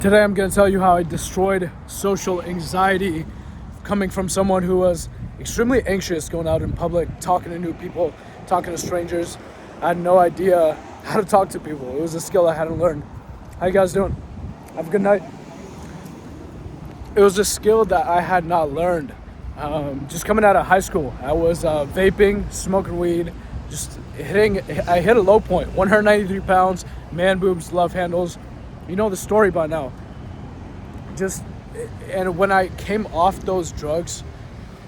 Today I'm going to tell you how I destroyed social anxiety coming from someone who was extremely anxious going out in public, talking to new people, talking to strangers. I had no idea how to talk to people. It was a skill I hadn't learned. How you guys doing? Have a good night. It was a skill that I had not learned. Just coming out of high school, I was vaping, smoking weed, I hit a low point, 193 pounds, man boobs, love handles. You know the story by now. And when I came off those drugs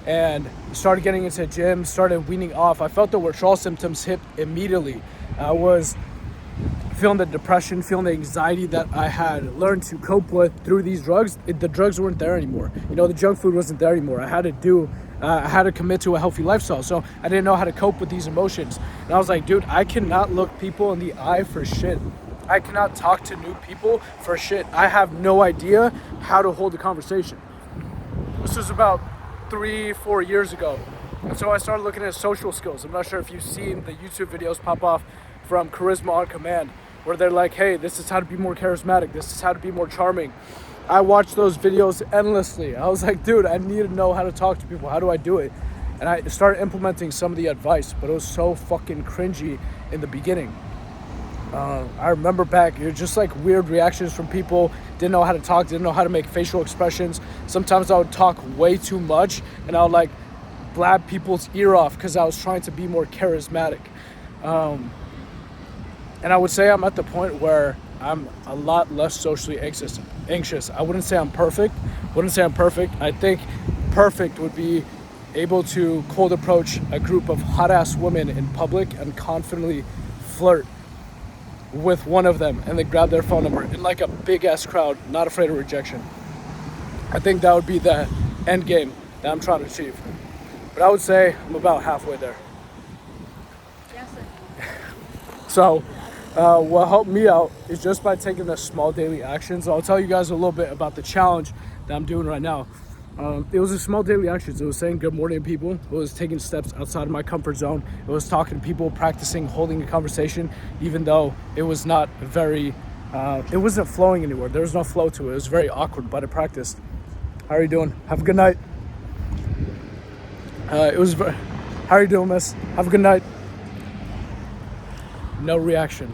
and started getting into gym, started weaning off, I felt the withdrawal symptoms hit immediately. I was feeling the depression, feeling the anxiety that I had learned to cope with through these drugs. The drugs weren't there anymore. You know, the junk food wasn't there anymore. I had to commit to a healthy lifestyle. So I didn't know how to cope with these emotions. And I was like, dude, I cannot look people in the eye for shit. I cannot talk to new people for shit. I have no idea how to hold a conversation. This was about 3-4 years ago. And so I started looking at social skills. I'm not sure if you've seen the YouTube videos pop off from Charisma on Command, where they're like, hey, this is how to be more charismatic. This is how to be more charming. I watched those videos endlessly. I was like, dude, I need to know how to talk to people. How do I do it? And I started implementing some of the advice, but it was so fucking cringy in the beginning. I remember back, it was just like weird reactions from people. Didn't know how to talk, didn't know how to make facial expressions. Sometimes I would talk way too much and I would like blab people's ear off because I was trying to be more charismatic. And I would say I'm at the point where I'm a lot less socially anxious. I wouldn't say I'm perfect. I think perfect would be able to cold approach a group of hot ass women in public and confidently flirt with one of them and then grab their phone number in like a big ass crowd, not afraid of rejection. I think that would be the end game that I'm trying to achieve. But I would say I'm about halfway there. Yes, sir. So what helped me out is just by taking the small daily actions. I'll tell you guys a little bit about the challenge that I'm doing right now. It was a small daily actions. It was saying good morning to people. It was taking steps outside of my comfort zone. It was talking to people, practicing holding a conversation, even though it was not very, it wasn't flowing anywhere. There was no flow to it. It was very awkward, but I practiced. How are you doing? Have a good night. How are you doing, miss? Have a good night. No reaction.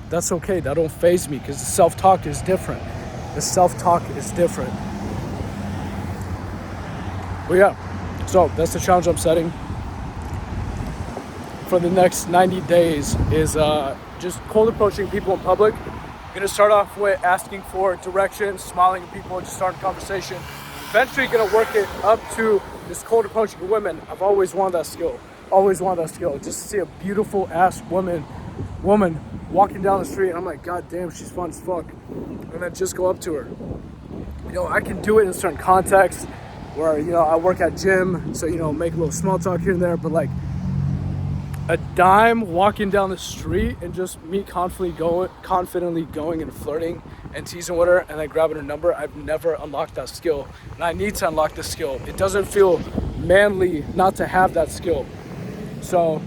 That's okay. That don't faze me because the self-talk is different. Well, yeah, so that's the challenge I'm setting for the next 90 days is just cold approaching people in public. I'm gonna start off with asking for directions, smiling at people, just starting a conversation. Eventually gonna work it up to this cold approaching women. I've always wanted that skill. Just to see a beautiful ass woman walking down the street and I'm like, God damn, she's fun as fuck. And then just go up to her. You know, I can do it in certain contexts where, you know, I work at gym, so, you know, make a little small talk here and there, but like a dime walking down the street and just me confidently going and flirting and teasing with her and then grabbing her number, I've never unlocked that skill. And I need to unlock this skill. It doesn't feel manly not to have that skill. So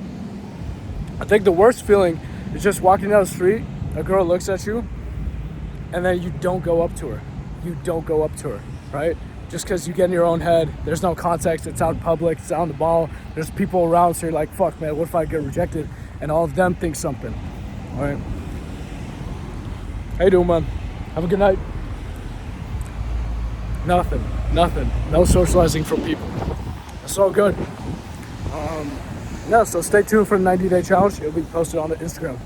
I think the worst feeling is just walking down the street, a girl looks at you, and then you don't go up to her, right? Just because you get in your own head, there's no context, it's out in public, it's out on the ball, there's people around, so you're like, fuck man, what if I get rejected? And all of them think something, all right? How you doing, man? Have a good night. Nothing, no socializing from people. It's all good. So stay tuned for the 90-day challenge. It'll be posted on the Instagram.